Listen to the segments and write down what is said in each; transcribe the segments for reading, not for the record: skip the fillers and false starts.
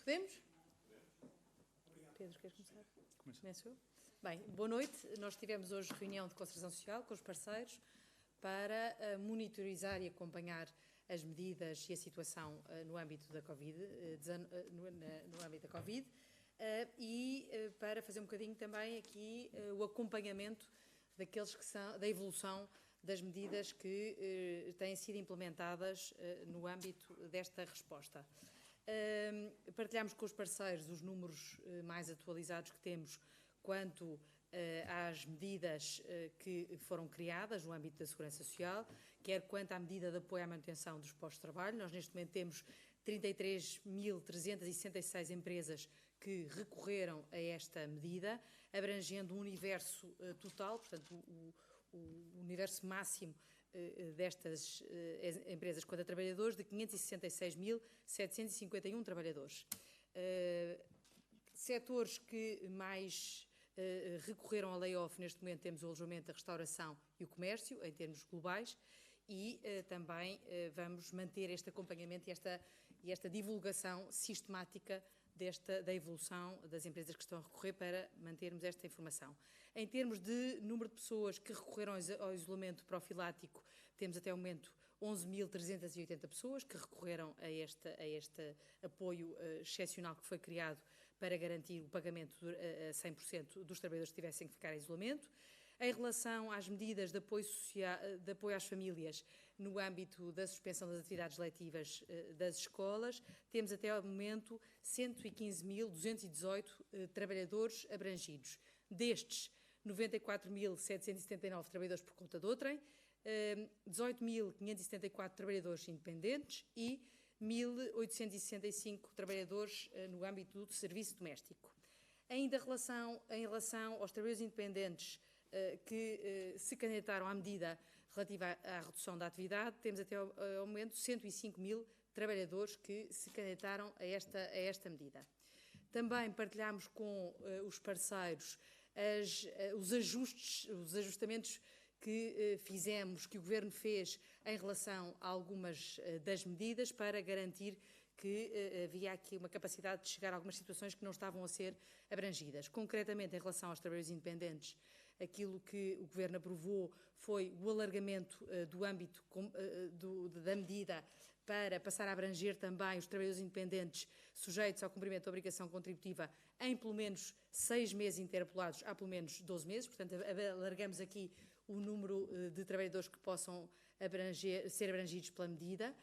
Podemos? Pedro, queres começar? Começo eu? Bem, boa noite. Nós tivemos hoje reunião de concertação social com os parceiros para monitorizar e acompanhar as medidas e a situação no âmbito da Covid, no âmbito da Covid e para fazer um bocadinho também aqui o acompanhamento daqueles que são, da evolução das medidas que têm sido implementadas no âmbito desta resposta. Partilhamos com os parceiros os números mais atualizados que temos quanto às medidas que foram criadas no âmbito da Segurança Social, quer quanto à medida de apoio à manutenção dos postos de trabalho. Nós, neste momento, temos 33.366 empresas que recorreram a esta medida, abrangendo um universo total, portanto, o universo máximo destas empresas quanto a trabalhadores, de 566.751 trabalhadores. Setores que mais recorreram a layoff, neste momento temos o alojamento, a restauração e o comércio, em termos globais, e também vamos manter este acompanhamento e esta divulgação sistemática da evolução das empresas que estão a recorrer para mantermos esta informação. Em termos de número de pessoas que recorreram ao isolamento profilático, temos até o momento 11.380 pessoas que recorreram a este apoio excepcional que foi criado para garantir o pagamento a 100% dos trabalhadores que tivessem que ficar em isolamento. Em relação às medidas de apoio às famílias no âmbito da suspensão das atividades letivas das escolas, temos até ao momento 115.218 trabalhadores abrangidos. Destes, 94.779 trabalhadores por conta de outrem, 18.574 trabalhadores independentes e 1.865 trabalhadores no âmbito do serviço doméstico. Ainda em relação aos trabalhadores independentes que se candidataram à medida relativa à redução da atividade, temos até ao momento 105.000 trabalhadores que se candidataram a esta medida. Também partilhamos com os parceiros os ajustamentos que fizemos, que o Governo fez em relação a algumas das medidas para garantir que havia aqui uma capacidade de chegar a algumas situações que não estavam a ser abrangidas. Concretamente, em relação aos trabalhadores independentes, aquilo que o Governo aprovou foi o alargamento do âmbito da medida para passar a abranger também os trabalhadores independentes sujeitos ao cumprimento da obrigação contributiva em pelo menos 6 meses interpolados a pelo menos 12 meses. Portanto, alargamos aqui o número de trabalhadores que possam ser abrangidos pela medida.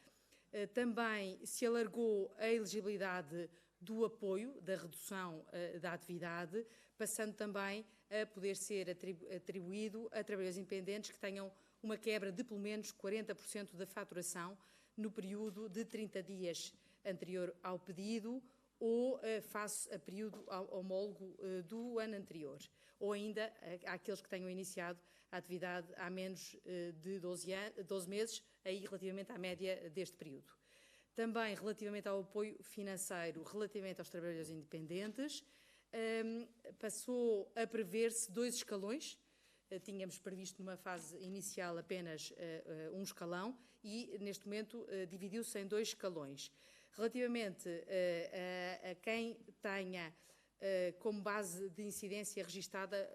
Também se alargou a elegibilidade do apoio, da redução da atividade, passando também a poder ser atribuído a trabalhadores independentes que tenham uma quebra de pelo menos 40% da faturação no período de 30 dias anterior ao pedido ou face a período homólogo do ano anterior, ou ainda àqueles que tenham iniciado a atividade há menos de 12 meses, aí relativamente à média deste período. Também relativamente ao apoio financeiro, relativamente aos trabalhadores independentes, passou a prever-se 2 escalões. Tínhamos previsto numa fase inicial apenas um escalão e, neste momento, dividiu-se em 2 escalões. Relativamente a quem tenha como base de incidência registada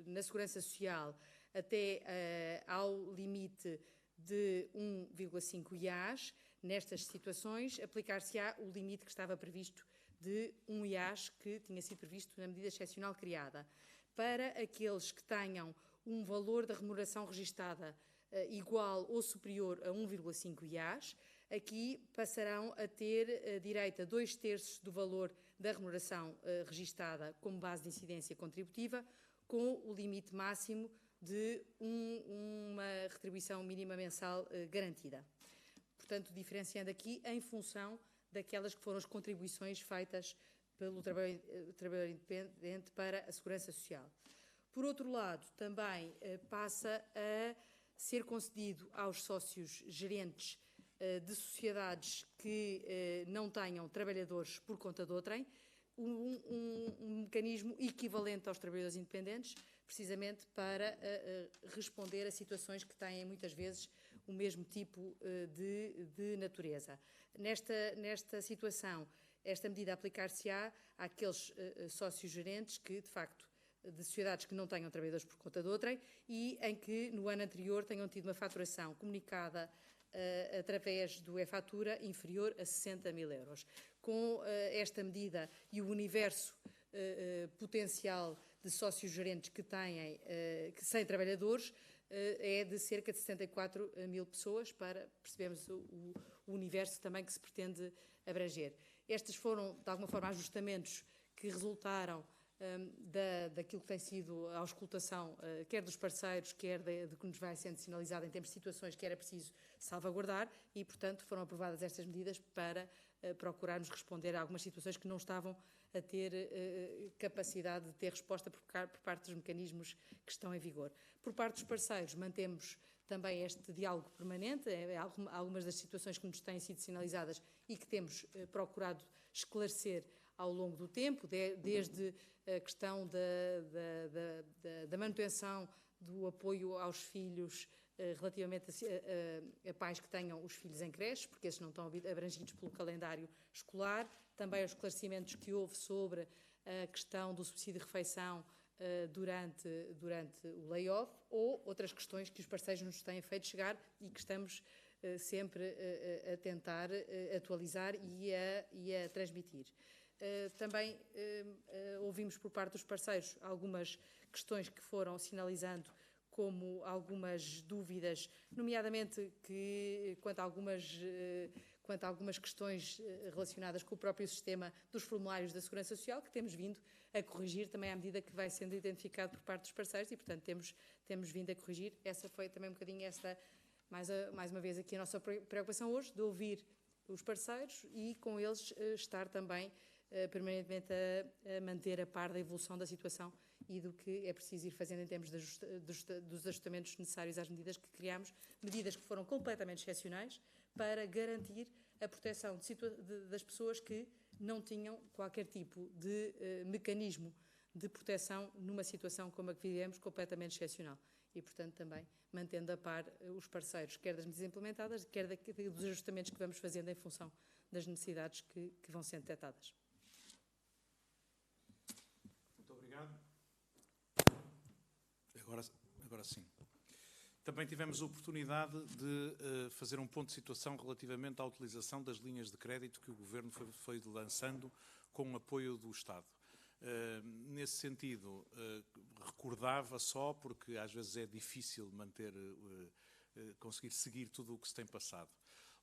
na Segurança Social até ao limite de 1,5 IAS, nestas situações aplicar-se-á o limite que estava previsto de 1 IAS que tinha sido previsto na medida excepcional criada. Para aqueles que tenham um valor da remuneração registada igual ou superior a 1,5 IAS, aqui passarão a ter direito a 2/3 do valor da remuneração registada como base de incidência contributiva, com o limite máximo de uma retribuição mínima mensal garantida. Portanto, diferenciando aqui em função daquelas que foram as contribuições feitas pelo trabalhador independente para a Segurança Social. Por outro lado, também passa a ser concedido aos sócios gerentes de sociedades que não tenham trabalhadores por conta de outrem um mecanismo equivalente aos trabalhadores independentes, precisamente para responder a situações que têm muitas vezes o mesmo tipo de natureza. Nesta situação, esta medida aplicar-se-á àqueles sócios gerentes que, de facto, de sociedades que não tenham trabalhadores por conta de outrem e em que no ano anterior tenham tido uma faturação comunicada através do e-fatura inferior a 60 mil euros. Com esta medida e o universo potencial de sócios gerentes que têm 100 trabalhadores é de cerca de 74 mil pessoas, para percebermos o universo também que se pretende abranger. Estes foram, de alguma forma, ajustamentos que resultaram daquilo que tem sido a auscultação, quer dos parceiros, quer de que nos vai sendo sinalizado em termos de situações que era preciso salvaguardar e, portanto, foram aprovadas estas medidas para procurarmos responder a algumas situações que não estavam a ter capacidade de ter resposta por parte dos mecanismos que estão em vigor. Por parte dos parceiros, mantemos também este diálogo permanente, algumas das situações que nos têm sido sinalizadas e que temos procurado esclarecer ao longo do tempo, desde a questão da manutenção do apoio aos filhos relativamente a pais que tenham os filhos em creches, porque esses não estão abrangidos pelo calendário escolar, também os esclarecimentos que houve sobre a questão do subsídio de refeição durante o layoff, ou outras questões que os parceiros nos têm feito chegar e que estamos sempre a tentar atualizar e a transmitir. Também ouvimos por parte dos parceiros algumas questões que foram sinalizando como algumas dúvidas, nomeadamente quanto a algumas questões relacionadas com o próprio sistema dos formulários da Segurança Social, que temos vindo a corrigir também à medida que vai sendo identificado por parte dos parceiros e, portanto, temos vindo a corrigir. Essa foi também um bocadinho mais uma vez aqui a nossa preocupação hoje, de ouvir os parceiros e com eles estar também permanentemente a manter a par da evolução da situação e do que é preciso ir fazendo em termos dos ajustamentos necessários às medidas que criámos, medidas que foram completamente excepcionais para garantir a proteção das pessoas que não tinham qualquer tipo de mecanismo de proteção numa situação como a que vivemos, completamente excepcional. E, portanto, também mantendo a par os parceiros, quer das medidas implementadas, quer dos ajustamentos que vamos fazendo em função das necessidades que vão sendo detectadas. Muito obrigado. Agora sim. Também tivemos a oportunidade de fazer um ponto de situação relativamente à utilização das linhas de crédito que o Governo foi lançando com o apoio do Estado. Nesse sentido, recordava só, porque às vezes é difícil conseguir seguir tudo o que se tem passado.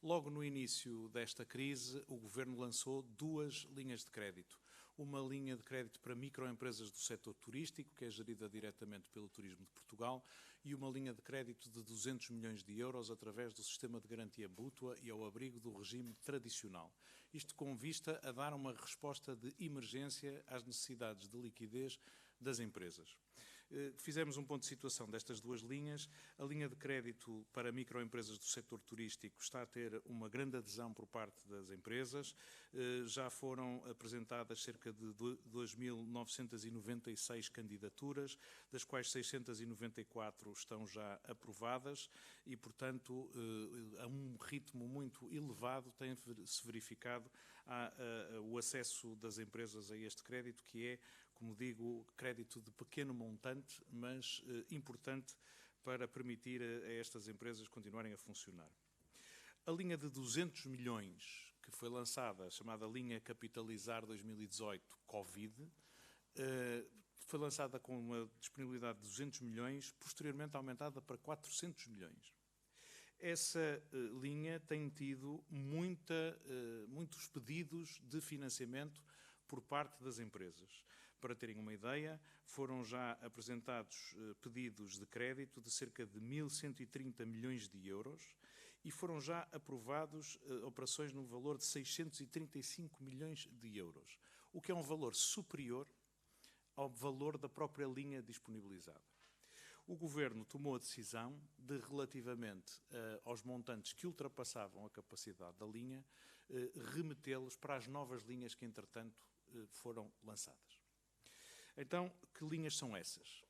Logo no início desta crise, o Governo lançou 2 linhas de crédito. Uma linha de crédito para microempresas do setor turístico, que é gerida diretamente pelo Turismo de Portugal, e uma linha de crédito de 200 milhões de euros através do Sistema de Garantia Mútua e ao abrigo do regime tradicional. Isto com vista a dar uma resposta de emergência às necessidades de liquidez das empresas. Fizemos um ponto de situação destas 2 linhas. A linha de crédito para microempresas do setor turístico está a ter uma grande adesão por parte das empresas. Já foram apresentadas cerca de 2.996 candidaturas, das quais 694 estão já aprovadas e, portanto, a um ritmo muito elevado tem-se verificado o acesso das empresas a este crédito, que é, como digo, crédito de pequeno montante, mas importante para permitir a estas empresas continuarem a funcionar. A linha de 200 milhões, que foi lançada, chamada Linha Capitalizar 2018 Covid, foi lançada com uma disponibilidade de 200 milhões, posteriormente aumentada para 400 milhões. Essa linha tem tido muitos pedidos de financiamento por parte das empresas. Para terem uma ideia, foram já apresentados pedidos de crédito de cerca de 1.130 milhões de euros e foram já aprovados operações no valor de 635 milhões de euros, o que é um valor superior ao valor da própria linha disponibilizada. O Governo tomou a decisão de, relativamente aos montantes que ultrapassavam a capacidade da linha, remetê-los para as novas linhas que, entretanto, foram lançadas. Então, que linhas são essas?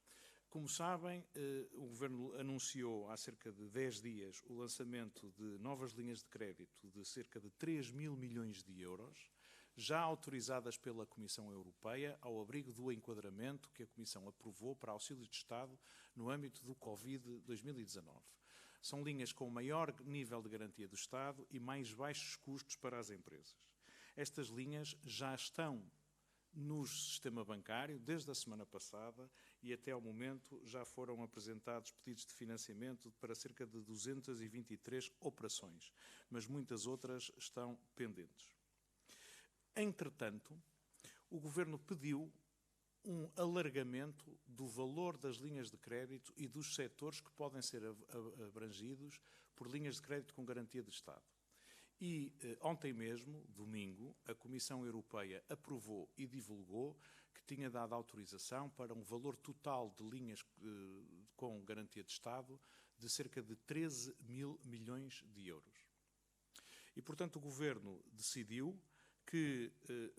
Como sabem, o Governo anunciou há cerca de 10 dias o lançamento de novas linhas de crédito de cerca de 3.000 milhões de euros, já autorizadas pela Comissão Europeia ao abrigo do enquadramento que a Comissão aprovou para auxílio de Estado no âmbito do Covid-2019. São linhas com maior nível de garantia do Estado e mais baixos custos para as empresas. Estas linhas já estão no sistema bancário desde a semana passada e até ao momento já foram apresentados pedidos de financiamento para cerca de 223 operações, mas muitas outras estão pendentes. Entretanto, o Governo pediu um alargamento do valor das linhas de crédito e dos setores que podem ser abrangidos por linhas de crédito com garantia de Estado. E ontem mesmo, domingo, a Comissão Europeia aprovou e divulgou que tinha dado autorização para um valor total de linhas com garantia de Estado de cerca de 13.000 milhões de euros. E, portanto, o Governo decidiu que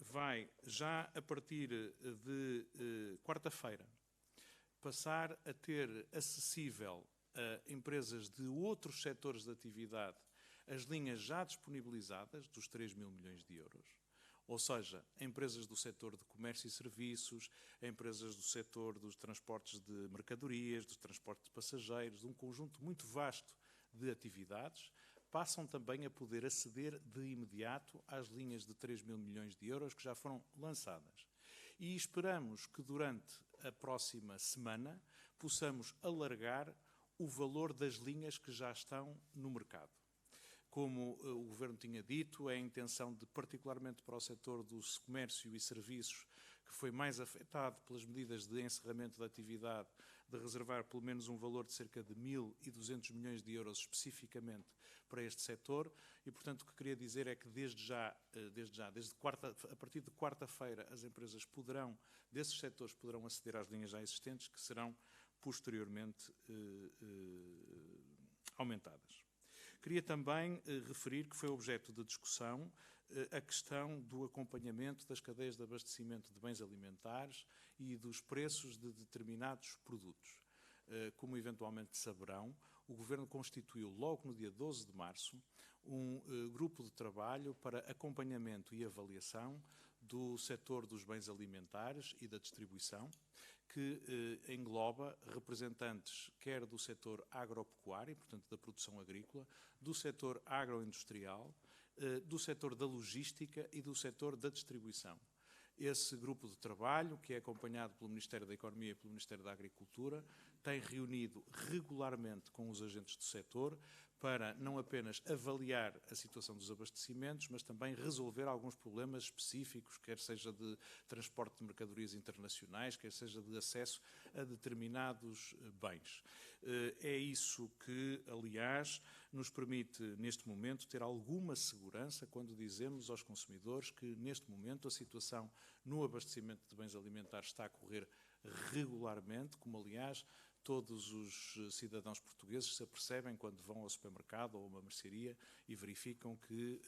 vai, já a partir de quarta-feira, passar a ter acessível a empresas de outros setores de atividade as linhas já disponibilizadas dos 3.000 milhões de euros, ou seja, empresas do setor de comércio e serviços, empresas do setor dos transportes de mercadorias, do transporte de passageiros, de um conjunto muito vasto de atividades, passam também a poder aceder de imediato às linhas de 3.000 milhões de euros que já foram lançadas. E esperamos que durante a próxima semana possamos alargar o valor das linhas que já estão no mercado. Como o Governo tinha dito, é a intenção de, particularmente para o setor do comércio e serviços, que foi mais afetado pelas medidas de encerramento da atividade, de reservar pelo menos um valor de cerca de 1.200 milhões de euros especificamente para este setor e, portanto, o que queria dizer é que a partir de quarta-feira, as empresas desses setores poderão aceder às linhas já existentes, que serão posteriormente aumentadas. Queria também referir que foi objeto de discussão a questão do acompanhamento das cadeias de abastecimento de bens alimentares e dos preços de determinados produtos. Como eventualmente saberão, o Governo constituiu logo no dia 12 de março um grupo de trabalho para acompanhamento e avaliação do setor dos bens alimentares e da distribuição, que engloba representantes quer do setor agropecuário, portanto da produção agrícola, do setor agroindustrial, do setor da logística e do setor da distribuição. Esse grupo de trabalho, que é acompanhado pelo Ministério da Economia e pelo Ministério da Agricultura, tem reunido regularmente com os agentes do setor para não apenas avaliar a situação dos abastecimentos, mas também resolver alguns problemas específicos, quer seja de transporte de mercadorias internacionais, quer seja de acesso a determinados bens. É isso que, aliás, nos permite, neste momento, ter alguma segurança quando dizemos aos consumidores que, neste momento, a situação no abastecimento de bens alimentares está a correr regularmente, como, aliás, todos os cidadãos portugueses se apercebem quando vão ao supermercado ou a uma mercearia e verificam que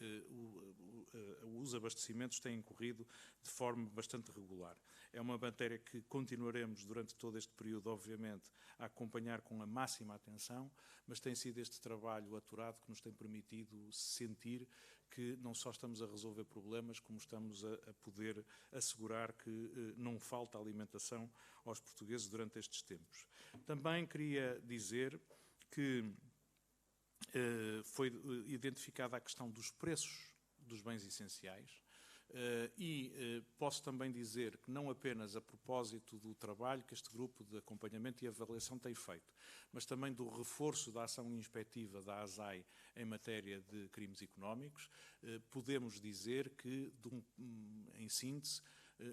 os abastecimentos têm corrido de forma bastante regular. É uma matéria que continuaremos durante todo este período, obviamente, a acompanhar com a máxima atenção, mas tem sido este trabalho aturado que nos tem permitido sentir que não só estamos a resolver problemas, como estamos a poder assegurar que não falta alimentação aos portugueses durante estes tempos. Também queria dizer que foi identificada a questão dos preços dos bens essenciais posso também dizer que não apenas a propósito do trabalho que este grupo de acompanhamento e avaliação tem feito, mas também do reforço da ação inspectiva da ASAI em matéria de crimes económicos, podemos dizer que, em síntese,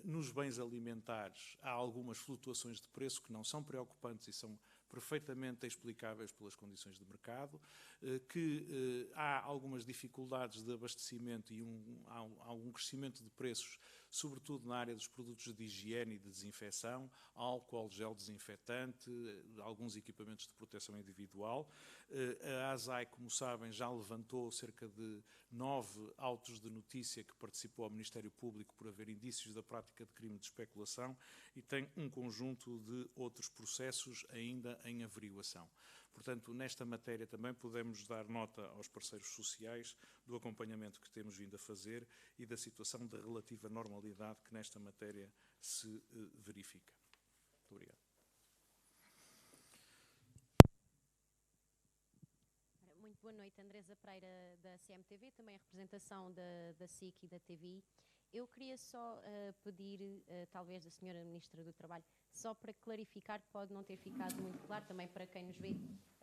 nos bens alimentares há algumas flutuações de preço que não são preocupantes e são perfeitamente explicáveis pelas condições de mercado, que há algumas dificuldades de abastecimento e há um crescimento de preços, sobretudo na área dos produtos de higiene e de desinfecção, álcool, gel desinfetante, alguns equipamentos de proteção individual. A ASAI, como sabem, já levantou cerca de 9 autos de notícia que participou ao Ministério Público por haver indícios da prática de crime de especulação e tem um conjunto de outros processos ainda em averiguação. Portanto, nesta matéria também podemos dar nota aos parceiros sociais do acompanhamento que temos vindo a fazer e da situação de relativa normalidade que nesta matéria se verifica. Muito obrigado. Muito boa noite, Andresa Pereira, da CMTV, também a representação da SIC e da TVI. Eu queria só pedir, talvez, da Sra. Ministra do Trabalho, só para clarificar, que pode não ter ficado muito claro, também para quem nos vê,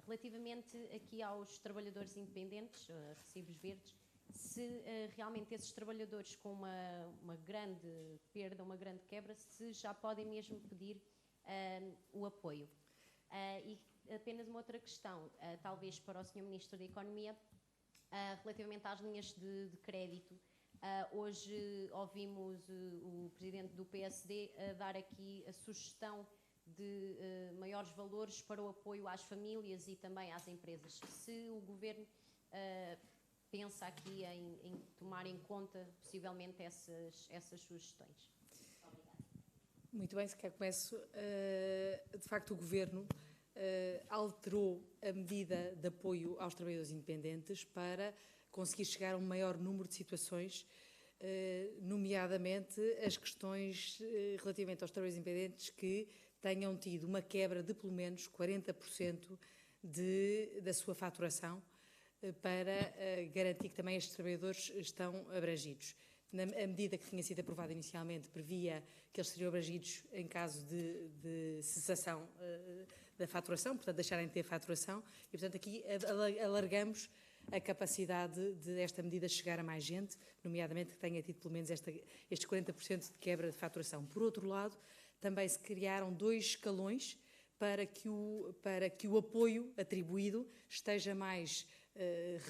relativamente aqui aos trabalhadores independentes, recibos verdes, se realmente esses trabalhadores com uma grande perda, uma grande quebra, se já podem mesmo pedir o apoio. E apenas uma outra questão, talvez para o Sr. Ministro da Economia, relativamente às linhas de crédito. Hoje ouvimos o Presidente do PSD dar aqui a sugestão de maiores valores para o apoio às famílias e também às empresas. Se o Governo pensa aqui em tomar em conta, possivelmente, essas sugestões. Obrigada. Muito bem, se quer começo. De facto, o Governo alterou a medida de apoio aos trabalhadores independentes para conseguir chegar a um maior número de situações, nomeadamente as questões relativamente aos trabalhadores independentes que tenham tido uma quebra de pelo menos 40% da sua faturação, para garantir que também estes trabalhadores estão abrangidos. A medida que tinha sido aprovada inicialmente previa que eles seriam abrangidos em caso de cessação da faturação, portanto deixarem de ter faturação, e portanto aqui alargamos a capacidade de esta medida chegar a mais gente, nomeadamente que tenha tido pelo menos estes 40% de quebra de faturação. Por outro lado, também se criaram 2 escalões para que o apoio atribuído esteja mais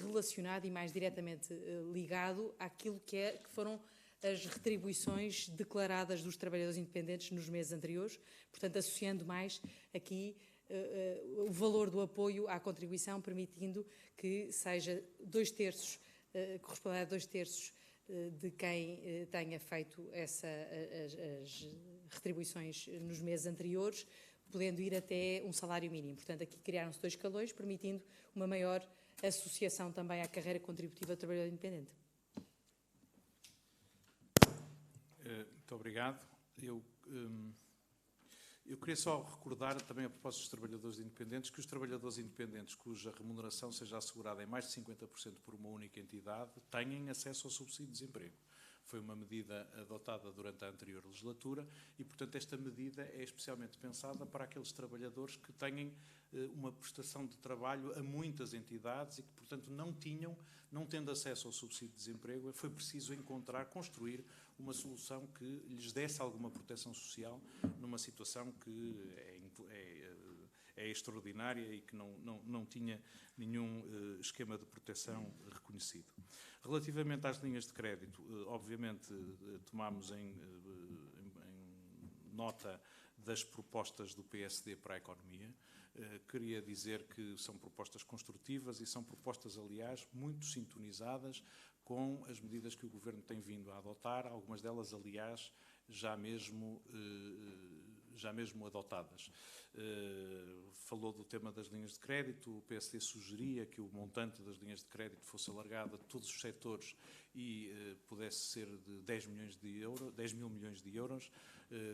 relacionado e mais diretamente ligado àquilo que foram as retribuições declaradas dos trabalhadores independentes nos meses anteriores, portanto associando mais aqui o valor do apoio à contribuição, permitindo que seja 2/3, corresponder a 2/3 de quem tenha feito as retribuições nos meses anteriores, podendo ir até um salário mínimo. Portanto, aqui criaram-se 2 escalões, permitindo uma maior associação também à carreira contributiva do trabalhador independente. Muito obrigado. Eu queria só recordar, também a propósito dos trabalhadores independentes, que os trabalhadores independentes cuja remuneração seja assegurada em mais de 50% por uma única entidade têm acesso ao subsídio de desemprego. Foi uma medida adotada durante a anterior legislatura e, portanto, esta medida é especialmente pensada para aqueles trabalhadores que têm uma prestação de trabalho a muitas entidades e que, portanto, não tendo acesso ao subsídio de desemprego, foi preciso construir uma solução que lhes desse alguma proteção social numa situação que é extraordinária e que não tinha nenhum esquema de proteção reconhecido. Relativamente às linhas de crédito, obviamente tomámos em nota das propostas do PSD para a economia. Queria dizer que são propostas construtivas e são propostas, aliás, muito sintonizadas com as medidas que o Governo tem vindo a adotar, algumas delas, aliás, já mesmo adotadas. Falou do tema das linhas de crédito, o PSD sugeria que o montante das linhas de crédito fosse alargado a todos os setores e pudesse ser de 10 mil milhões de euros.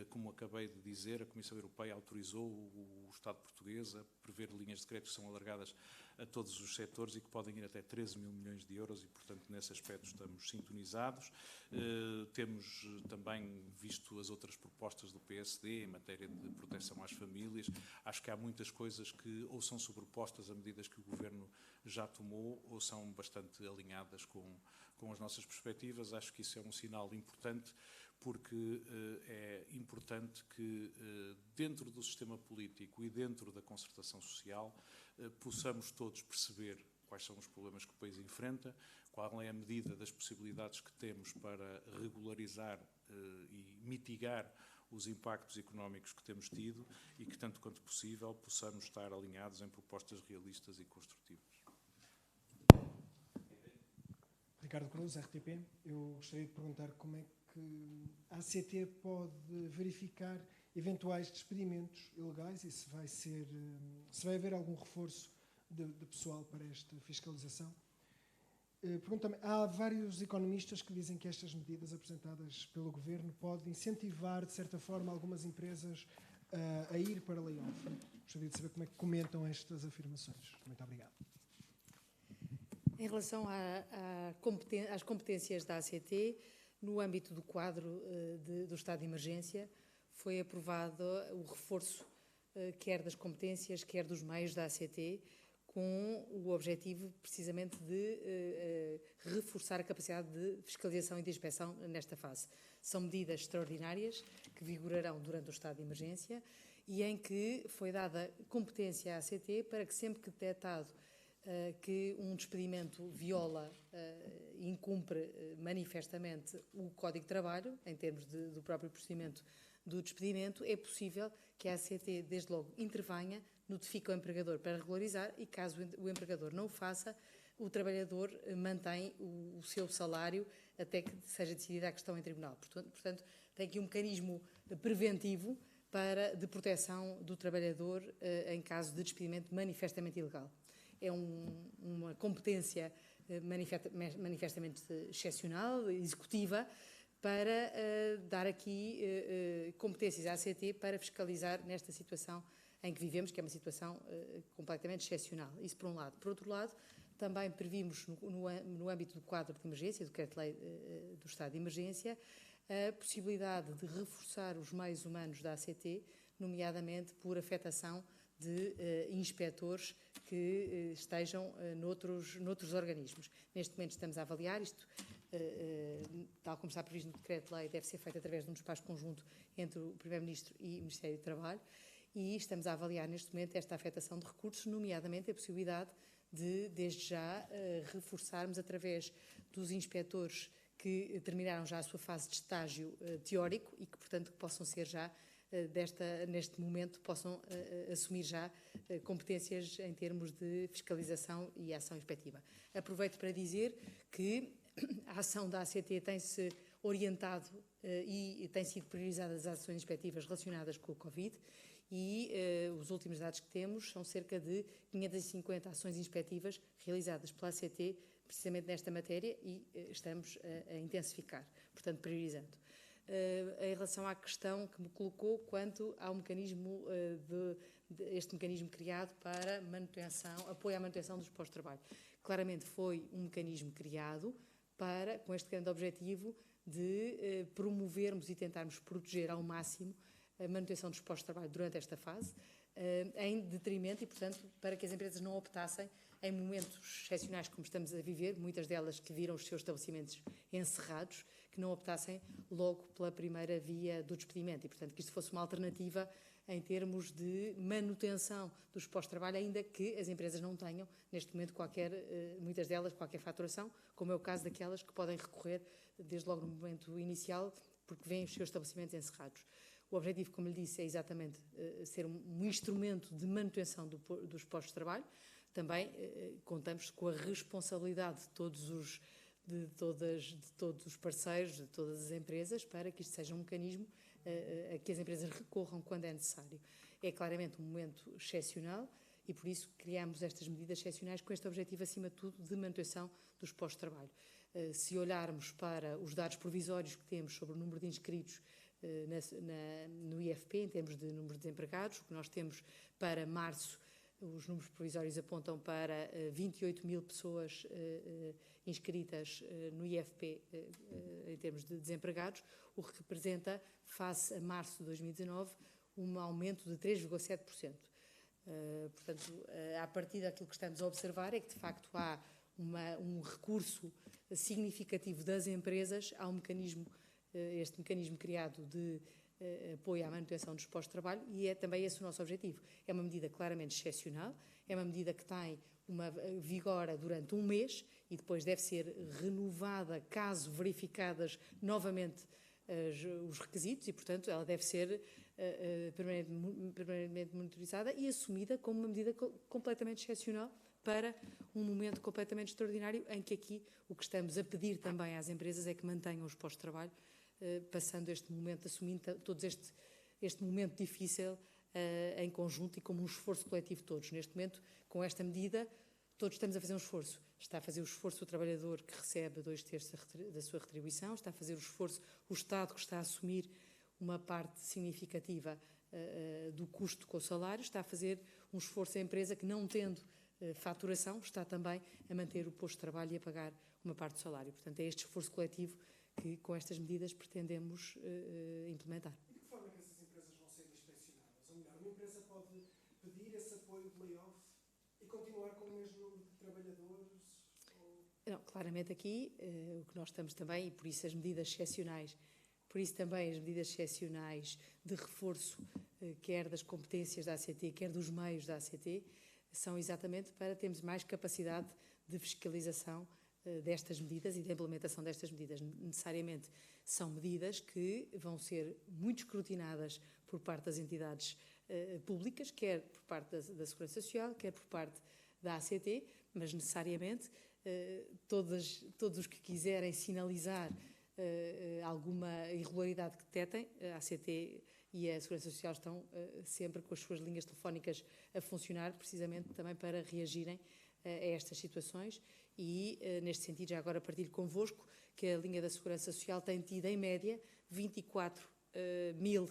Como acabei de dizer, a Comissão Europeia autorizou o Estado português a prever linhas de crédito que são alargadas a todos os setores e que podem ir até 13 mil milhões de euros e, portanto, nesse aspecto estamos sintonizados. Temos também visto as outras propostas do PSD em matéria de proteção às famílias. Acho que há muitas coisas que ou são sobrepostas a medidas que o Governo já tomou ou são bastante alinhadas com as nossas perspectivas. Acho que isso é um sinal importante, porque é importante que dentro do sistema político e dentro da concertação social possamos todos perceber quais são os problemas que o país enfrenta, qual é a medida das possibilidades que temos para regularizar e mitigar os impactos económicos que temos tido e que, tanto quanto possível, possamos estar alinhados em propostas realistas e construtivas. Ricardo Cruz, RTP. Eu gostaria de perguntar como é que a ACT pode verificar eventuais despedimentos ilegais e se vai haver algum reforço de pessoal para esta fiscalização. Pergunto também, há vários economistas que dizem que estas medidas apresentadas pelo Governo podem incentivar, de certa forma, algumas empresas a ir para layoff. Gostaria de saber como é que comentam estas afirmações. Muito obrigado. Em relação às competências da ACT, no âmbito do quadro do estado de emergência, foi aprovado o reforço quer das competências, quer dos meios da ACT, com o objetivo precisamente de reforçar a capacidade de fiscalização e de inspeção nesta fase. São medidas extraordinárias que vigorarão durante o estado de emergência e em que foi dada competência à ACT para que sempre que detectado que um despedimento viola e incumpre manifestamente o Código de Trabalho, em termos do próprio procedimento do despedimento, é possível que a ACT, desde logo, intervenha, notifique o empregador para regularizar e, caso o empregador não o faça, o trabalhador mantém o seu salário até que seja decidida a questão em tribunal. Portanto, tem aqui um mecanismo preventivo de proteção do trabalhador em caso de despedimento manifestamente ilegal. É uma competência manifestamente excepcional, executiva, para dar aqui competências à ACT para fiscalizar nesta situação em que vivemos, que é uma situação completamente excepcional. Isso por um lado. Por outro lado, também previmos no âmbito do quadro de emergência, do decreto-lei do estado de emergência, a possibilidade de reforçar os meios humanos da ACT, nomeadamente por afetação de inspectores que estejam noutros organismos. Neste momento estamos a avaliar isto, tal como está previsto no decreto-lei, deve ser feito através de um despacho conjunto entre o Primeiro-Ministro e o Ministério do Trabalho, e estamos a avaliar neste momento esta afetação de recursos, nomeadamente a possibilidade de, desde já, reforçarmos através dos inspectores que terminaram já a sua fase de estágio teórico e que, portanto, possam ser já neste momento possam assumir já competências em termos de fiscalização e ação inspectiva. Aproveito para dizer que a ação da ACT tem-se orientado e têm sido priorizadas as ações inspectivas relacionadas com o Covid e os últimos dados que temos são cerca de 550 ações inspectivas realizadas pela ACT precisamente nesta matéria e estamos a intensificar, portanto priorizando. Em relação à questão que me colocou quanto ao mecanismo este mecanismo criado para apoio à manutenção dos postos de trabalho. Claramente foi um mecanismo criado com este grande objetivo de promovermos e tentarmos proteger ao máximo a manutenção dos postos de trabalho durante esta fase, em detrimento e, portanto, para que as empresas não optassem em momentos excepcionais como estamos a viver, muitas delas que viram os seus estabelecimentos encerrados, que não optassem logo pela primeira via do despedimento e, portanto, que isto fosse uma alternativa em termos de manutenção dos postos de trabalho, ainda que as empresas não tenham, neste momento, muitas delas, qualquer faturação, como é o caso daquelas que podem recorrer, desde logo no momento inicial, porque vêm os seus estabelecimentos encerrados. O objetivo, como lhe disse, é exatamente ser um instrumento de manutenção dos postos de trabalho. Também contamos com a responsabilidade de todos os parceiros, de todas as empresas, para que isto seja um mecanismo a que as empresas recorram quando é necessário. É claramente um momento excepcional e, por isso, criamos estas medidas excepcionais com este objetivo, acima de tudo, de manutenção dos postos de trabalho. Se olharmos para os dados provisórios que temos sobre o número de inscritos no IFP, em termos de número de desempregados, o que nós temos para março, os números provisórios apontam para 28 mil pessoas inscritas no IFP em termos de desempregados, o que representa, face a março de 2019, um aumento de 3,7%. Portanto, a partir daquilo que estamos a observar é que, de facto, há um recurso significativo das empresas ao mecanismo, este mecanismo criado de apoio à manutenção dos postos de trabalho, e é também esse o nosso objetivo. É uma medida claramente excepcional, é uma medida que tem vigora durante um mês e depois deve ser renovada caso verificadas novamente os requisitos e, portanto, ela deve ser permanentemente monitorizada e assumida como uma medida completamente excepcional para um momento completamente extraordinário em que aqui o que estamos a pedir também às empresas é que mantenham os postos de trabalho, passando este momento, assumindo todo este momento difícil em conjunto e como um esforço coletivo de todos. Neste momento, com esta medida, todos estamos a fazer um esforço. Está a fazer o esforço o trabalhador que recebe 2/3 da sua retribuição, está a fazer o esforço o Estado que está a assumir uma parte significativa do custo com o salário, está a fazer um esforço a empresa que, não tendo faturação, está também a manter o posto de trabalho e a pagar uma parte do salário. Portanto, é este esforço coletivo que, com estas medidas, pretendemos implementar. E de que forma é que essas empresas vão ser inspecionadas? Ou melhor, uma empresa pode pedir esse apoio de layoff e continuar com o mesmo número de trabalhadores? Não, claramente aqui o que nós estamos também, e por isso as medidas excepcionais, por isso também as medidas excepcionais de reforço, quer das competências da ACT, quer dos meios da ACT, são exatamente para termos mais capacidade de fiscalização destas medidas e de implementação destas medidas. Necessariamente são medidas que vão ser muito escrutinadas por parte das entidades públicas, quer por parte da Segurança Social, quer por parte da ACT, mas necessariamente todos os que quiserem sinalizar alguma irregularidade que detectem, a ACT e a Segurança Social estão sempre com as suas linhas telefónicas a funcionar, precisamente também para reagirem a estas situações e, neste sentido, já agora partilho convosco que a linha da Segurança Social tem tido, em média, 24 mil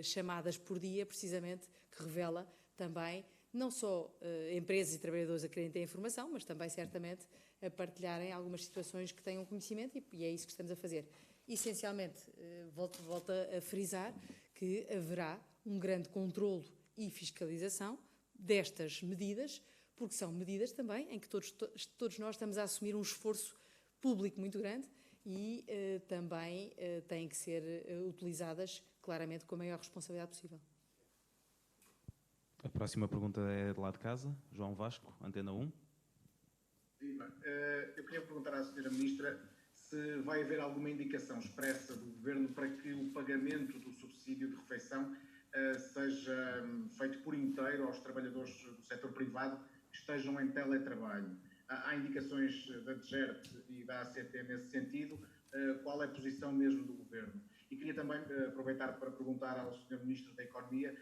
chamadas por dia, precisamente, que revela também não só empresas e trabalhadores a querem ter informação, mas também, certamente, a partilharem algumas situações que tenham conhecimento e é isso que estamos a fazer. Essencialmente, volto a frisar que haverá um grande controlo e fiscalização destas medidas, porque são medidas também em que todos nós estamos a assumir um esforço público muito grande e também têm que ser utilizadas claramente com a maior responsabilidade possível. A próxima pergunta é de lá de casa, João Vasco, Antena 1. Eu queria perguntar à Sra. Ministra se vai haver alguma indicação expressa do Governo para que o pagamento do subsídio de refeição seja feito por inteiro aos trabalhadores do setor privado que estejam em teletrabalho. Há indicações da DGERT e da ACT nesse sentido. Qual é a posição mesmo do Governo? E queria também aproveitar para perguntar ao Sr. Ministro da Economia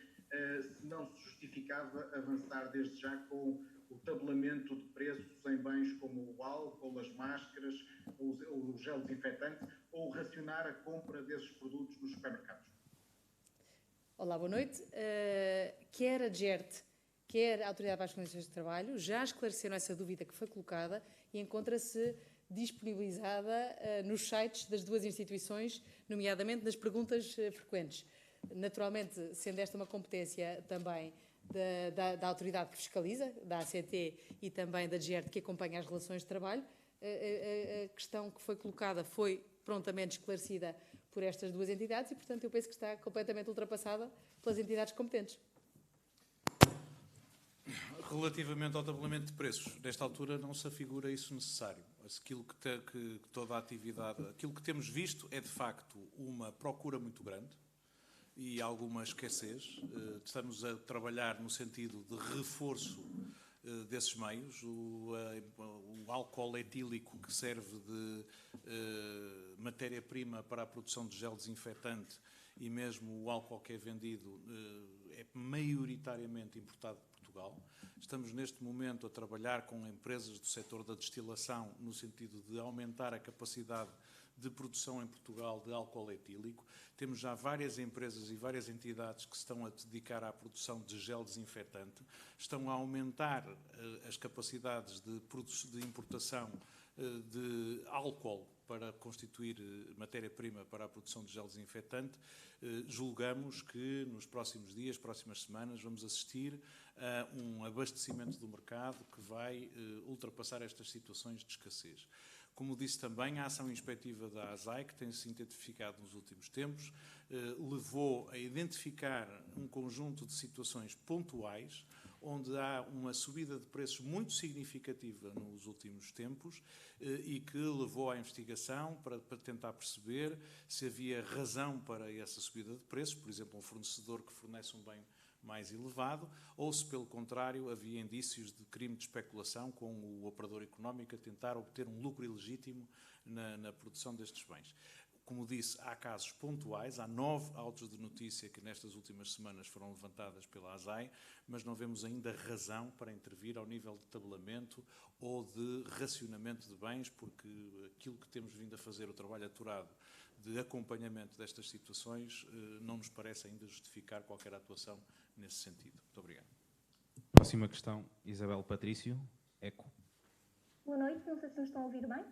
se não se justificava avançar desde já com o tabelamento de preços em bens como o álcool, as máscaras, o gel desinfetante, ou racionar a compra desses produtos nos supermercados. Olá, boa noite. Quer a DGERT, quer a Autoridade para as Condições de Trabalho, já esclareceram essa dúvida que foi colocada e encontra-se disponibilizada nos sites das duas instituições, nomeadamente nas perguntas frequentes. Naturalmente, sendo esta uma competência também da autoridade que fiscaliza, da ACT e também da DGERT que acompanha as relações de trabalho, a questão que foi colocada foi prontamente esclarecida por estas duas entidades e, portanto, eu penso que está completamente ultrapassada pelas entidades competentes. Relativamente ao tabelamento de preços, nesta altura não se afigura isso necessário. Aquilo que toda a atividade, aquilo que temos visto é, de facto, uma procura muito grande e alguma escassez. Estamos a trabalhar no sentido de reforço desses meios. O álcool etílico que serve de matéria-prima para a produção de gel desinfetante e mesmo o álcool que é vendido é maioritariamente importado de Portugal. Estamos neste momento a trabalhar com empresas do setor da destilação no sentido de aumentar a capacidade de produção em Portugal de álcool etílico. Temos já várias empresas e várias entidades que se estão a dedicar à produção de gel desinfetante, estão a aumentar as capacidades de importação de álcool para constituir matéria-prima para a produção de gel desinfetante. Julgamos que nos próximos dias, próximas semanas, vamos assistir a um abastecimento do mercado que vai ultrapassar estas situações de escassez. Como disse também, a ação inspectiva da ASAI, que tem-se intensificado nos últimos tempos, levou a identificar um conjunto de situações pontuais onde há uma subida de preços muito significativa nos últimos tempos e que levou à investigação para tentar perceber se havia razão para essa subida de preços, por exemplo, um fornecedor que fornece um bem mais elevado, ou se, pelo contrário, havia indícios de crime de especulação com o operador económico a tentar obter um lucro ilegítimo na produção destes bens. Como disse, há casos pontuais, há 9 autos de notícia que nestas últimas semanas foram levantadas pela ASAI, mas não vemos ainda razão para intervir ao nível de tabelamento ou de racionamento de bens, porque aquilo que temos vindo a fazer, o trabalho aturado de acompanhamento destas situações, não nos parece ainda justificar qualquer atuação nesse sentido. Muito obrigado. Próxima questão, Isabel Patrício, ECO. Boa noite, não sei se me estão a ouvir bem.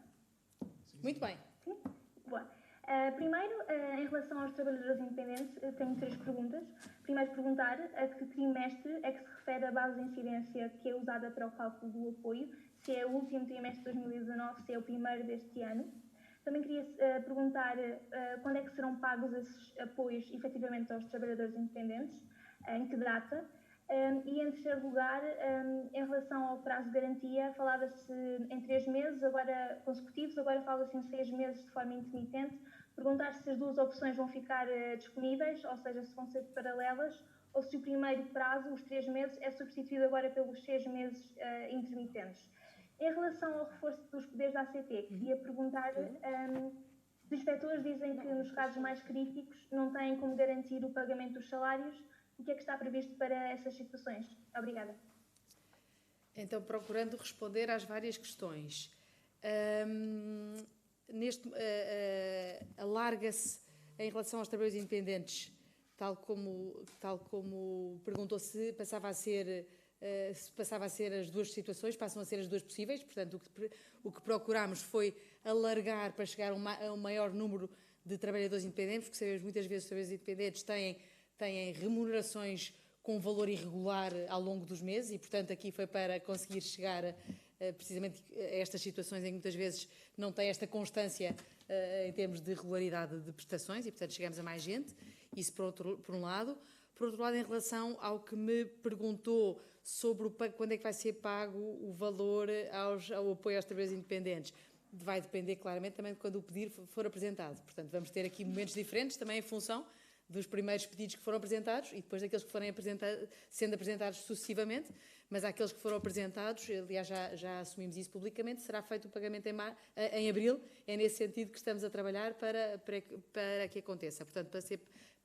Muito bem. Sim? Boa. Primeiro, em relação aos trabalhadores independentes, tenho 3 perguntas. Primeiro, perguntar a que trimestre é que se refere a base de incidência que é usada para o cálculo do apoio, se é o último trimestre de 2019, se é o primeiro deste ano. Também queria perguntar quando é que serão pagos esses apoios efetivamente aos trabalhadores independentes, em que data. E em terceiro lugar, em relação ao prazo de garantia, falava-se em 3 meses agora consecutivos, agora fala-se em 6 meses de forma intermitente. Perguntar se as duas opções vão ficar disponíveis, ou seja, se vão ser paralelas, ou se o primeiro prazo, os 3 meses, é substituído agora pelos 6 meses intermitentes. Em relação ao reforço dos poderes da ACT, queria perguntar, os inspectores dizem que nos casos mais críticos não têm como garantir o pagamento dos salários. O que é que está previsto para essas situações? Obrigada. Então, procurando responder às várias questões. Alarga-se em relação aos trabalhadores independentes, tal como perguntou se passava a ser as duas situações, passam a ser as duas possíveis. Portanto, o que procurámos foi alargar para chegar a um maior número de trabalhadores independentes, porque sabemos muitas vezes os trabalhadores independentes têm remunerações com valor irregular ao longo dos meses e, portanto, aqui foi para conseguir chegar precisamente a estas situações em que muitas vezes não tem esta constância em termos de regularidade de prestações e, portanto, chegamos a mais gente. Isso por um lado. Por outro lado, em relação ao que me perguntou sobre quando é que vai ser pago o valor ao apoio aos trabalhadores independentes, vai depender claramente também de quando o pedido for apresentado. Portanto, vamos ter aqui momentos diferentes também em função dos primeiros pedidos que foram apresentados e depois daqueles que forem sendo apresentados sucessivamente, mas aqueles que foram apresentados, aliás já assumimos isso publicamente, será feito o pagamento em abril, é nesse sentido que estamos a trabalhar para que aconteça, portanto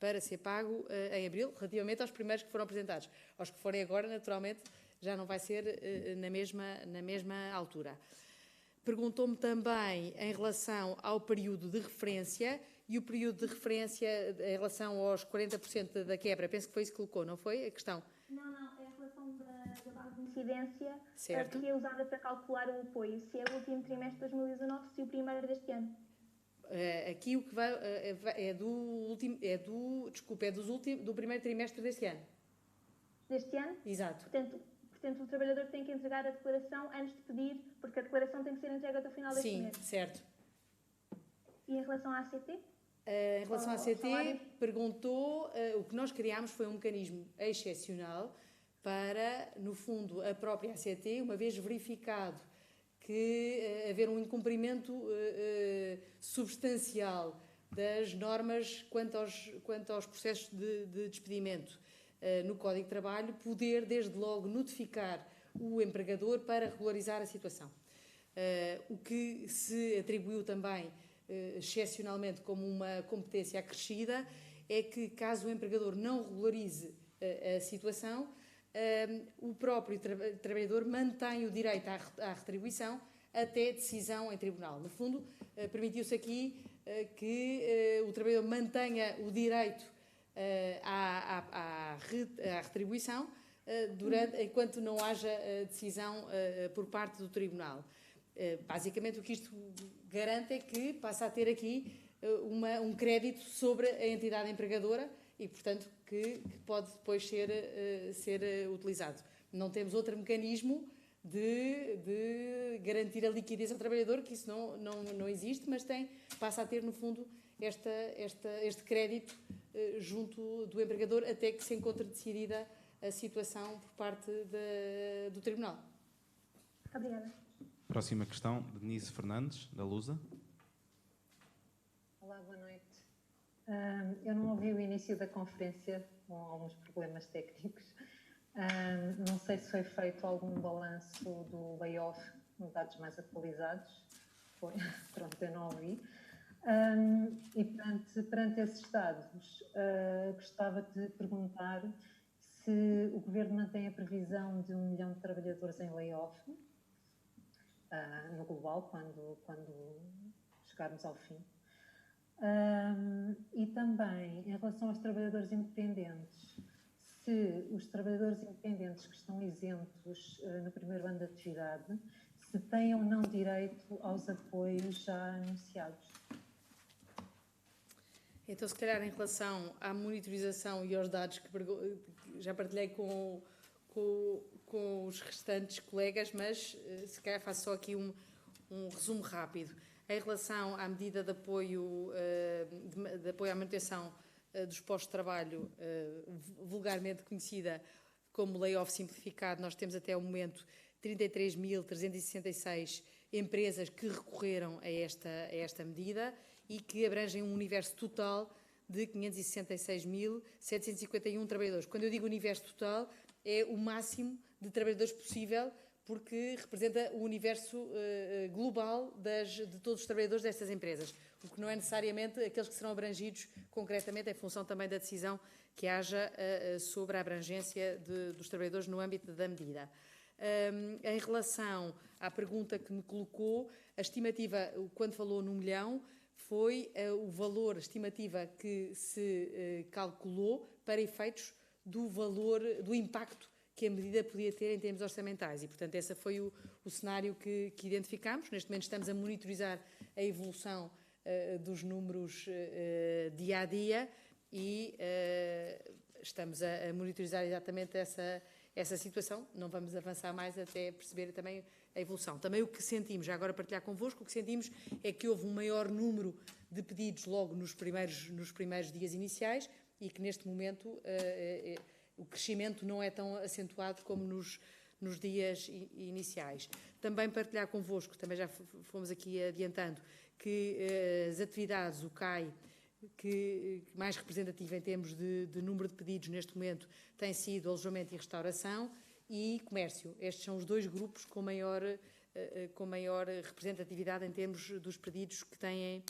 para ser pago em abril, relativamente aos primeiros que foram apresentados. Aos que forem agora, naturalmente, já não vai ser na mesma altura. Perguntou-me também em relação ao período de referência e o período de referência em relação aos 40% da quebra. Penso que foi isso que colocou, não foi a questão? Não, é a relação da base de incidência certo. Que é usada para calcular o apoio. Se é o último trimestre de 2019, se é o primeiro deste ano. Aqui o que vai é do primeiro trimestre deste ano. Deste ano? Exato. Portanto, o trabalhador tem que entregar a declaração antes de pedir, porque a declaração tem que ser entregue até o final deste mês. Sim, certo. E em relação à ACT? Em relação à ACT, perguntou, o que nós criámos foi um mecanismo excepcional para, no fundo, a própria ACT, uma vez verificado que haver um incumprimento substancial das normas quanto aos processos de despedimento no Código de Trabalho, poder, desde logo, notificar o empregador para regularizar a situação. O que se atribuiu também, excepcionalmente, como uma competência acrescida, é que, caso o empregador não regularize a situação, o próprio trabalhador mantém o direito à retribuição até decisão em tribunal. No fundo, permitiu-se aqui que o trabalhador mantenha o direito à retribuição enquanto não haja decisão por parte do tribunal. Basicamente, o que isto garante é que passa a ter aqui um crédito sobre a entidade empregadora e, portanto, que pode depois ser utilizado. Não temos outro mecanismo de garantir a liquidez ao trabalhador, que isso não existe, mas passa a ter, no fundo, este crédito junto do empregador até que se encontre decidida a situação por parte do Tribunal. Obrigada. Próxima questão, Denise Fernandes, da Lusa. Olá, boa noite. Eu não ouvi o início da conferência, com alguns problemas técnicos. Não sei se foi feito algum balanço do layoff, com dados mais atualizados. Pronto, eu não ouvi. E perante esses dados, gostava de perguntar se o Governo mantém a previsão de 1 milhão de trabalhadores em layoff no global, quando chegarmos ao fim. E também, em relação aos trabalhadores independentes, se os trabalhadores independentes que estão isentos no primeiro ano de atividade, se têm ou não direito aos apoios já anunciados. Então, se calhar, em relação à monitorização e aos dados que já partilhei com os restantes colegas, mas se calhar faço só aqui um resumo rápido. Em relação à medida de apoio à manutenção dos postos de trabalho, vulgarmente conhecida como layoff simplificado, nós temos até o momento 33.366 empresas que recorreram a esta medida e que abrangem um universo total de 566.751 trabalhadores. Quando eu digo universo total, é o máximo de trabalhadores possível, porque representa o universo global de todos os trabalhadores destas empresas, o que não é necessariamente aqueles que serão abrangidos concretamente, em função também da decisão que haja sobre a abrangência dos trabalhadores no âmbito da medida. Em relação à pergunta que me colocou, a estimativa, quando falou no 1 milhão, foi o valor, a estimativa que se calculou para efeitos do impacto que a medida podia ter em termos orçamentais e, portanto, esse foi o cenário que identificámos. Neste momento estamos a monitorizar a evolução dos números dia a dia e estamos a monitorizar exatamente essa situação. Não vamos avançar mais até perceber também a evolução. Também o que sentimos, já agora partilhar convosco, o que sentimos é que houve um maior número de pedidos logo nos primeiros dias iniciais e que neste momento o crescimento não é tão acentuado como nos dias iniciais. Também partilhar convosco, também já fomos aqui adiantando, que as atividades, o CAI, que mais representativa em termos de número de pedidos neste momento, tem sido alojamento e restauração e comércio. Estes são os dois grupos com maior representatividade em termos dos pedidos que têm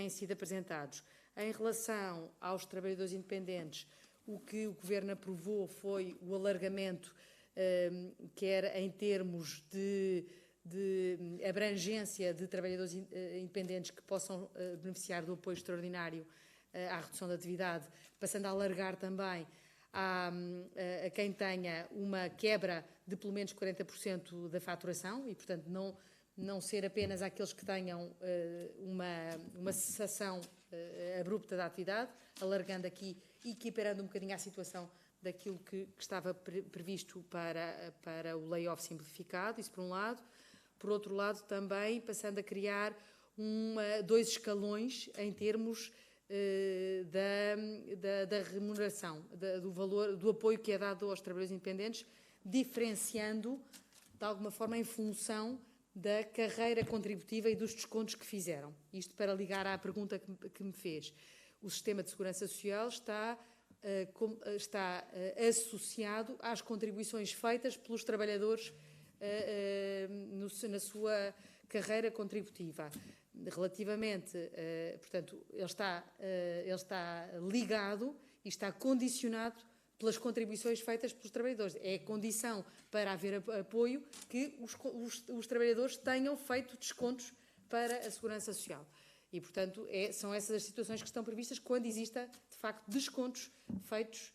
sido apresentados. Em relação aos trabalhadores independentes, o que o Governo aprovou foi o alargamento, quer em termos de abrangência de trabalhadores independentes que possam beneficiar do apoio extraordinário à redução da atividade, passando a alargar também a quem tenha uma quebra de pelo menos 40% da faturação e, portanto, não ser apenas aqueles que tenham uma cessação abrupta da atividade, alargando aqui e equiparando um bocadinho a situação daquilo que estava previsto para o layoff simplificado, isso por um lado. Por outro lado, também passando a criar 2 escalões em termos da remuneração, do valor, do apoio que é dado aos trabalhadores independentes, diferenciando, de alguma forma, em função da carreira contributiva e dos descontos que fizeram. Isto para ligar à pergunta que me fez. O sistema de segurança social está associado às contribuições feitas pelos trabalhadores na sua carreira contributiva. Relativamente, portanto, ele está ligado e está condicionado pelas contribuições feitas pelos trabalhadores. É condição para haver apoio que os trabalhadores tenham feito descontos para a segurança social. E, portanto, são essas as situações que estão previstas quando exista, de facto, descontos feitos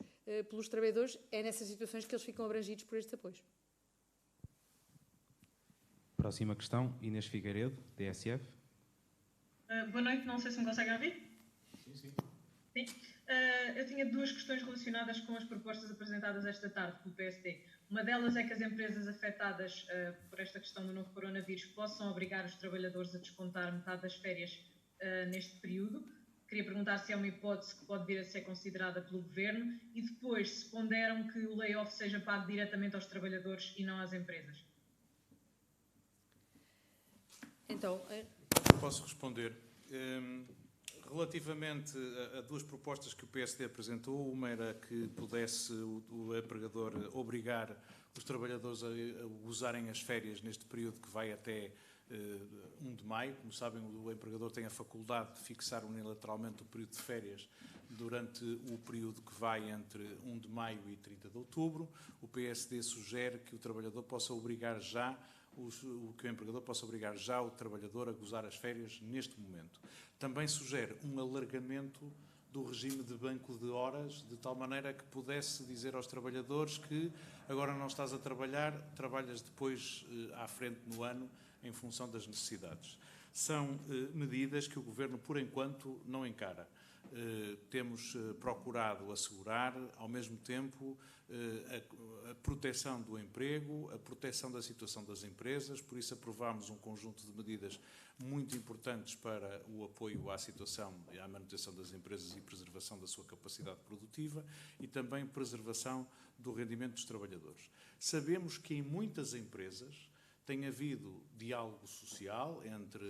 pelos trabalhadores. É nessas situações que eles ficam abrangidos por estes apoios. Próxima questão, Inês Figueiredo, TSF. Boa noite, não sei se me conseguem ouvir. Sim. Eu tinha 2 questões relacionadas com as propostas apresentadas esta tarde pelo PSD. Uma delas é que as empresas afetadas por esta questão do novo coronavírus possam obrigar os trabalhadores a descontar metade das férias neste período. Queria perguntar se é uma hipótese que pode vir a ser considerada pelo Governo e depois se ponderam que o layoff seja pago diretamente aos trabalhadores e não às empresas. Então, posso responder. Relativamente a duas propostas que o PSD apresentou, uma era que pudesse o empregador obrigar os trabalhadores a usarem as férias neste período que vai até 1 de maio. Como sabem, o empregador tem a faculdade de fixar unilateralmente o período de férias durante o período que vai entre 1 de maio e 30 de outubro. O PSD sugere que o trabalhador possa obrigar já que o empregador possa obrigar já o trabalhador a gozar as férias neste momento. Também sugere um alargamento do regime de banco de horas, de tal maneira que pudesse dizer aos trabalhadores que agora não estás a trabalhar, trabalhas depois à frente no ano, em função das necessidades. São medidas que o Governo, por enquanto, não encara. Temos procurado assegurar, ao mesmo tempo, a proteção do emprego, a proteção da situação das empresas, por isso aprovámos um conjunto de medidas muito importantes para o apoio à situação e à manutenção das empresas e preservação da sua capacidade produtiva e também preservação do rendimento dos trabalhadores. Sabemos que em muitas empresas tem havido diálogo social entre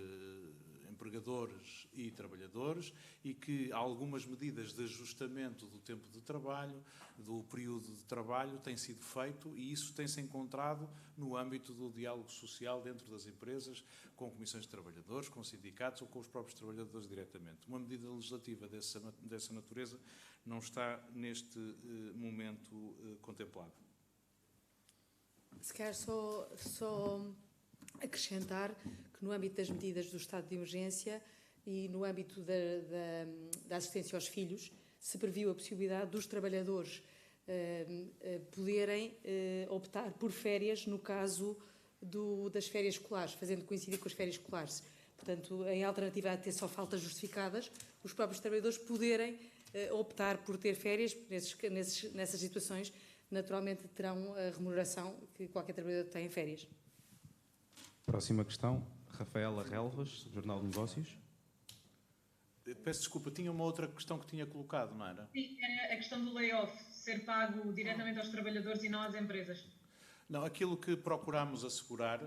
empregadores e trabalhadores e que algumas medidas de ajustamento do tempo de trabalho, do período de trabalho, têm sido feito e isso tem-se encontrado no âmbito do diálogo social dentro das empresas, com comissões de trabalhadores, com sindicatos ou com os próprios trabalhadores diretamente. Uma medida legislativa dessa natureza não está neste momento contemplada. Se calhar só acrescentar que no âmbito das medidas do estado de emergência e no âmbito da assistência aos filhos, se previu a possibilidade dos trabalhadores poderem optar por férias no caso das férias escolares, fazendo coincidir com as férias escolares. Portanto, em alternativa a ter só faltas justificadas, os próprios trabalhadores poderem optar por ter férias nessas situações. Naturalmente terão a remuneração que qualquer trabalhador tem em férias. Próxima questão, Rafaela Relvas, Jornal de Negócios. Peço desculpa, tinha uma outra questão que tinha colocado, não era? Sim, era a questão do layoff, ser pago diretamente aos trabalhadores e não às empresas. Não, aquilo que procurámos assegurar,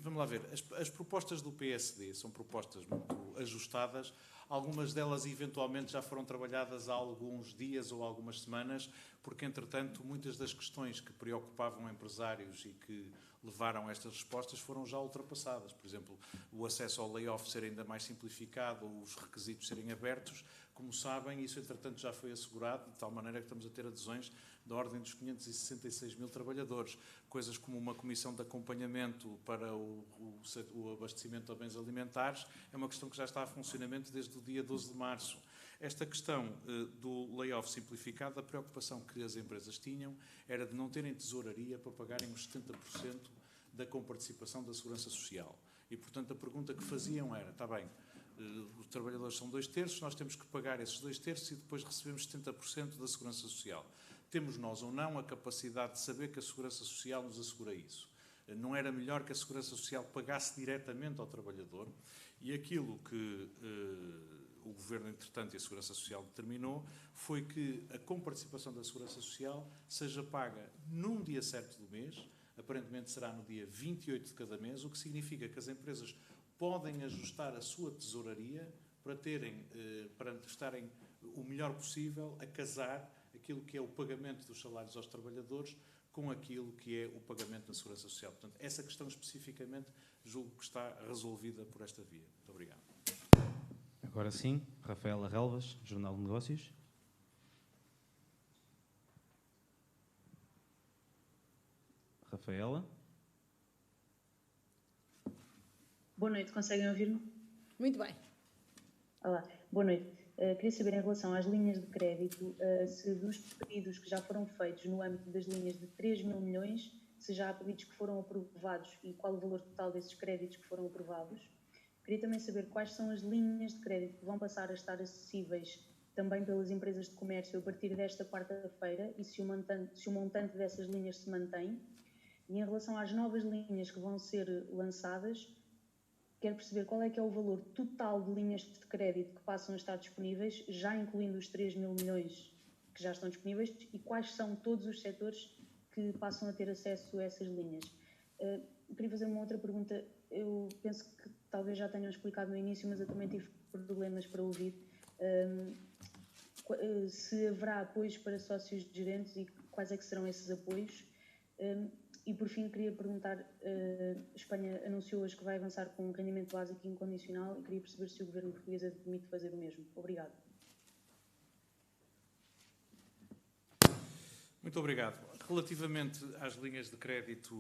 vamos lá ver, as propostas do PSD são propostas muito ajustadas, algumas delas eventualmente já foram trabalhadas há alguns dias ou algumas semanas, porque entretanto muitas das questões que preocupavam empresários e que levaram a estas respostas foram já ultrapassadas. Por exemplo, o acesso ao layoff ser ainda mais simplificado, os requisitos serem abertos. Como sabem, isso entretanto já foi assegurado, de tal maneira que estamos a ter adesões da ordem dos 566 mil trabalhadores. Coisas como uma comissão de acompanhamento para o abastecimento de bens alimentares é uma questão que já está a funcionamento desde o dia 12 de março. Esta questão do layoff simplificado, a preocupação que as empresas tinham era de não terem tesouraria para pagarem os 70% da comparticipação da Segurança Social. E, portanto, a pergunta que faziam era, está bem, os trabalhadores são 2/3, nós temos que pagar esses 2/3 e depois recebemos 70% da Segurança Social. Temos nós ou não a capacidade de saber que a Segurança Social nos assegura isso? Não era melhor que a Segurança Social pagasse diretamente ao trabalhador? E aquilo que o Governo, entretanto, e a Segurança Social determinou foi que a comparticipação da Segurança Social seja paga num dia certo do mês, aparentemente será no dia 28 de cada mês, o que significa que as empresas podem ajustar a sua tesouraria para estarem o melhor possível a casar aquilo que é o pagamento dos salários aos trabalhadores com aquilo que é o pagamento da Segurança Social. Portanto, essa questão especificamente julgo que está resolvida por esta via. Muito obrigado. Agora sim, Rafaela Relvas, Jornal de Negócios. Rafaela. Boa noite, conseguem ouvir-me? Muito bem. Olá, boa noite. Queria saber em relação às linhas de crédito, se dos pedidos que já foram feitos no âmbito das linhas de 3 mil milhões, se já há pedidos que foram aprovados e qual o valor total desses créditos que foram aprovados. Queria também saber quais são as linhas de crédito que vão passar a estar acessíveis também pelas empresas de comércio a partir desta quarta-feira e se o montante dessas linhas se mantém. E em relação às novas linhas que vão ser lançadas, quero perceber qual é que é o valor total de linhas de crédito que passam a estar disponíveis, já incluindo os 3 mil milhões que já estão disponíveis, e quais são todos os setores que passam a ter acesso a essas linhas. Queria fazer uma outra pergunta. Eu penso que talvez já tenham explicado no início, mas eu também tive problemas para ouvir. Se haverá apoios para sócios gerentes e quais é que serão esses apoios? E por fim queria perguntar, a Espanha anunciou hoje que vai avançar com um rendimento básico incondicional e queria perceber se o governo português admite fazer o mesmo. Obrigado. Muito obrigado. Relativamente às linhas de crédito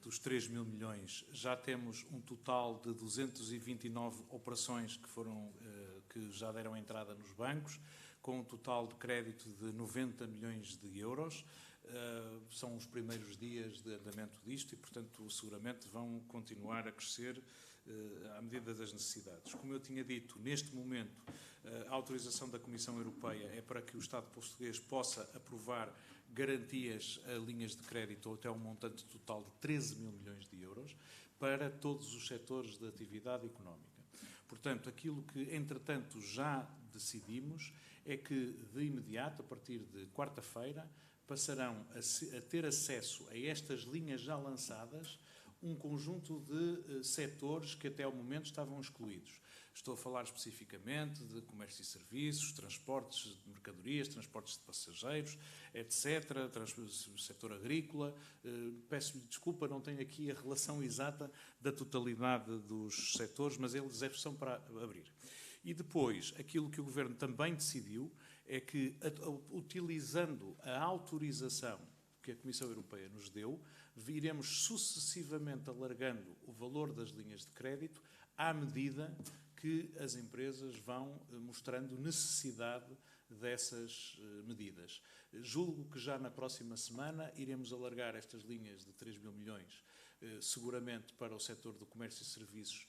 dos 3 mil milhões, já temos um total de 229 operações que já deram entrada nos bancos, com um total de crédito de 90 milhões de euros. São os primeiros dias de andamento disto e, portanto, seguramente vão continuar a crescer à medida das necessidades. Como eu tinha dito, neste momento, a autorização da Comissão Europeia é para que o Estado português possa aprovar garantias a linhas de crédito até um montante total de 13 mil milhões de euros para todos os setores de atividade económica. Portanto, aquilo que, entretanto, já decidimos é que, de imediato, a partir de quarta-feira, passarão a ter acesso a estas linhas já lançadas um conjunto de setores que até ao momento estavam excluídos. Estou a falar especificamente de comércio e serviços, transportes de mercadorias, transportes de passageiros, etc., setor agrícola. Peço-lhe desculpa, não tenho aqui a relação exata da totalidade dos setores, mas eles são para abrir. E depois, aquilo que o Governo também decidiu é que, utilizando a autorização que a Comissão Europeia nos deu, iremos sucessivamente alargando o valor das linhas de crédito à medida que as empresas vão mostrando necessidade dessas medidas. Julgo que já na próxima semana iremos alargar estas linhas de 3 mil milhões, seguramente para o setor do comércio e serviços,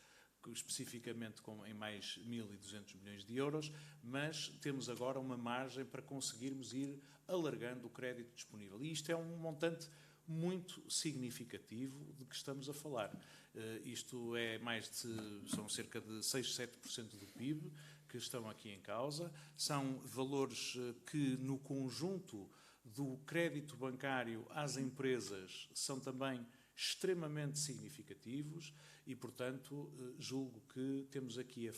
especificamente em mais 1.200 milhões de euros, mas temos agora uma margem para conseguirmos ir alargando o crédito disponível. E isto é um montante muito significativo de que estamos a falar. Isto são cerca de 6, 7% do PIB que estão aqui em causa. São valores que, no conjunto do crédito bancário às empresas, são também extremamente significativos e, portanto, julgo que temos aqui a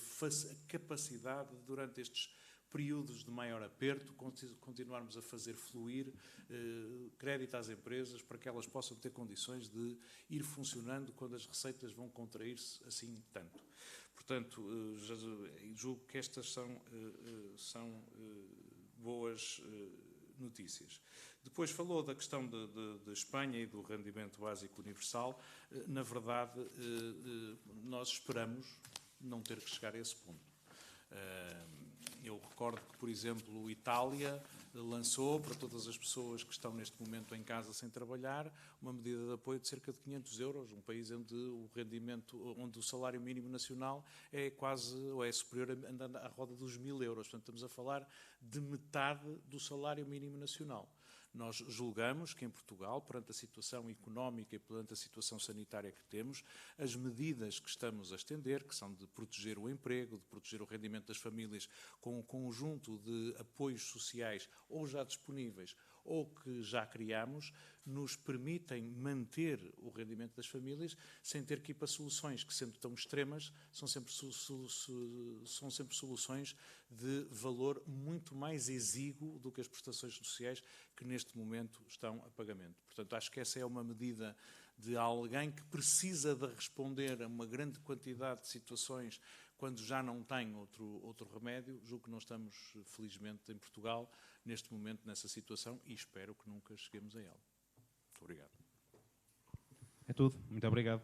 capacidade de, durante estes períodos de maior aperto, continuarmos a fazer fluir crédito às empresas para que elas possam ter condições de ir funcionando quando as receitas vão contrair-se assim tanto. Portanto, julgo que estas são boas notícias. Depois falou da questão de Espanha e do rendimento básico universal. Na verdade, nós esperamos não ter que chegar a esse ponto. Eu recordo que, por exemplo, Itália lançou para todas as pessoas que estão neste momento em casa sem trabalhar uma medida de apoio de cerca de 500 euros, um país onde o rendimento, onde o salário mínimo nacional é quase, ou é superior andando à roda dos 1.000 euros. Portanto, estamos a falar de metade do salário mínimo nacional. Nós julgamos que em Portugal, perante a situação económica e perante a situação sanitária que temos, as medidas que estamos a estender, que são de proteger o emprego, de proteger o rendimento das famílias, com um conjunto de apoios sociais ou já disponíveis ou que já criamos, nos permitem manter o rendimento das famílias sem ter que ir para soluções que, sendo tão extremas, são sempre soluções de valor muito mais exíguo do que as prestações sociais que neste momento estão a pagamento. Portanto, acho que essa é uma medida de alguém que precisa de responder a uma grande quantidade de situações quando já não tem outro remédio. Julgo que não estamos, felizmente, em Portugal, neste momento, nessa situação e espero que nunca cheguemos a ela. Muito obrigado. É tudo. Muito obrigado.